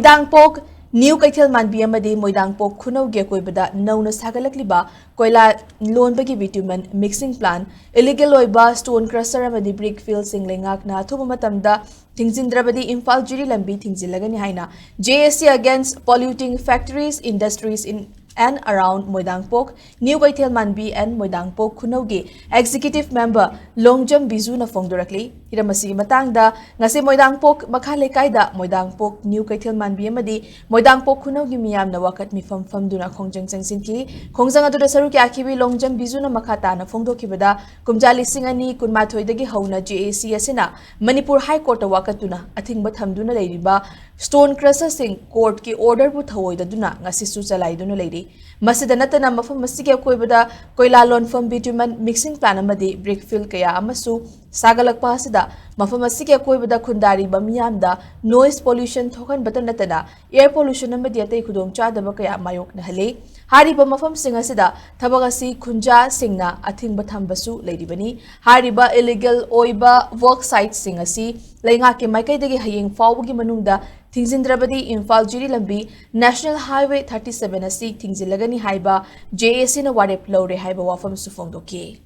Moidangpok New Kaithel Manbi amadi Moidangpok Khunau ge koibada nauna sagalakliba koila lonbagi bitumen mixing plant illegal oiba stone crusher amadi brick field singlengak na thuba matamda Thingjinlagani Imphal-Jiri Lambi Thingjinlagani haina JSC against polluting factories industries in and around Moidangpok, New Kaithel Manbi and Moidangpok Khunaugi Executive Member Longjam Bizu na phone directly. Hiramasi matangda ngasi Moidangpok Makhalekai Moidangpok New Kaithel Manbi amadi Moidangpok Khunaugi miyam na wakat mifam famduna khongjang sangsinki khongjang adu da saruki akibi Longjam Bizu na makhata na phongdokibada kumjali singani kunmathoidagi hauna JAC asina Manipur High Court wakatuna athingba thamduna leiriba stone crusher sing court ki order bu thawoidaduna ngasi su chalaiduna leiri masida natana mafam masige koibada koila lonfam bitumen mixing plant amadi brick field kaya amasu sagalakpa asida mafam masige koibada khundari bamiyamda noise pollution thokan batan natana air pollution amadi atai khudom chadaba kaya mayok na hale hariba mafam singa sida thabagasi khunja singna athingba thambasu leiribani hariba illegal oiba work site singasi lainga ke maikaidagi hayeng fawgi manungda Thingjinlagani Imphal-Jiri Lambi National Highway 37 asi Thingjinlagani haiba JAC na warep lore haiba wafam sufongdoki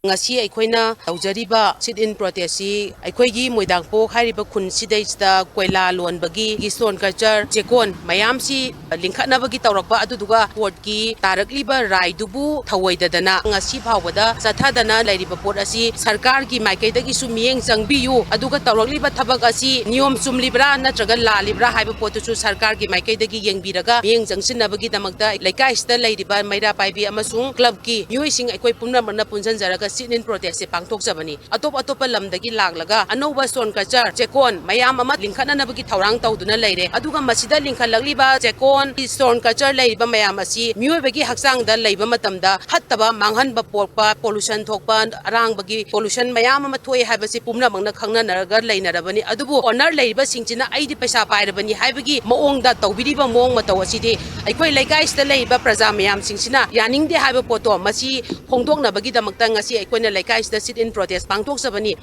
ngasi aikoina aujariba sit in protest aikoigi Moidangpok hariba khun sidaista koila lonbagi gi stone culture jekon mayam si lingkhanabagi tawrakba aduduga port ki tarakliba rai dubu thawoidadana ngasi phawada sathadana lairiba port asi sarkar ki maikaidagi su miyeng changbiyu aduga tawrakliba thabak asi niyom chumlibra natraga lalibra haiba potuchu sarkar ki maikaidagi yengbiraga miyeng jangsinabagi damakta laikaista lairiba maira paibi amasung club ki mioising aikoi pumnamna punjanjaraga sit in protest pangtok jabani atop lamdagi laglaga anoba stone culture jekon mayam ama lingkhana nabagi thawrang tawduna leire aduga masida lingkhalakliba jekon stone culture leiba mayam asi mioibagi haksang da leiba matamda hattaba manghanba porpa pollution thokpa arangbagi pollution mayam ama thoi haibasi pumna mangna khangna naraga leinarabani adubu honor leiba singchina aidi paisa pairabani haibagi maongda tawbiriba maong mataw asidi aikoi laikaista leiba praja mayam singchina yaningde haiba poto masi hongdoknabagi damakta ngasi aikoina laikaista sit in protest pangtok sabani